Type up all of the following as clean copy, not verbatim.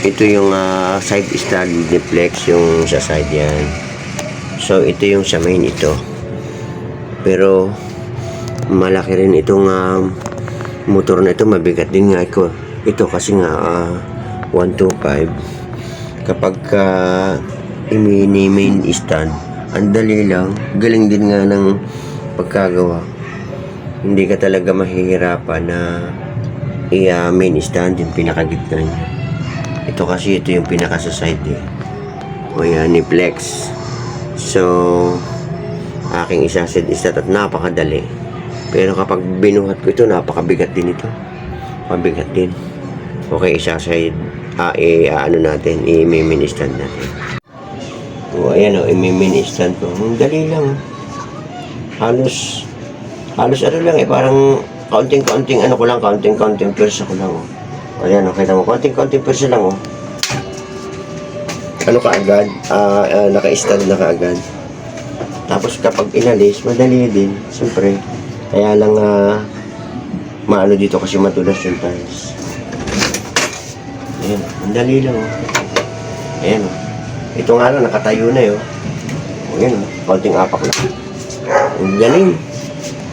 ito yung side stand ni Flex, yung sa side yan. So ito yung sa main ito. Pero malaki rin itong motor na ito, mabigat din nga ito kasi nga 125. Kapag main stand, ang dali lang, galing din nga ng pagkagawa. Hindi ka talaga mahihirapan na main stand yung pinakagitna niya. Ito kasi ito yung pinaka sa side o yan ni Flex. So aking isasid at napakadali, pero kapag binuhat ko ito, napakabigat din ito, mabigat din. Okay, isasid ano natin, i-main stand natin. O ayan o, i-main stand ko. Dali lang, halos ano lang parang kaunting ano ko lang, kaunting pwersa ko lang ayan o, kita mo, kaunting pwersa lang ano kaagad, naka-stand na kaagad. Tapos kapag inalis, madali din, siyempre. Kaya lang maano dito kasi matulas yung tiles. Ayan, madali lang ayan ito nga lang, nakatayo na ayan kaunting apak lang. Ang galing.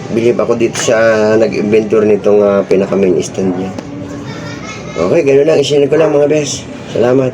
Bilib ako dito sa nag-inventor nitong pinaka main stand niya. Okay, gano'n lang, isinip ko lang mga bes. Salamat.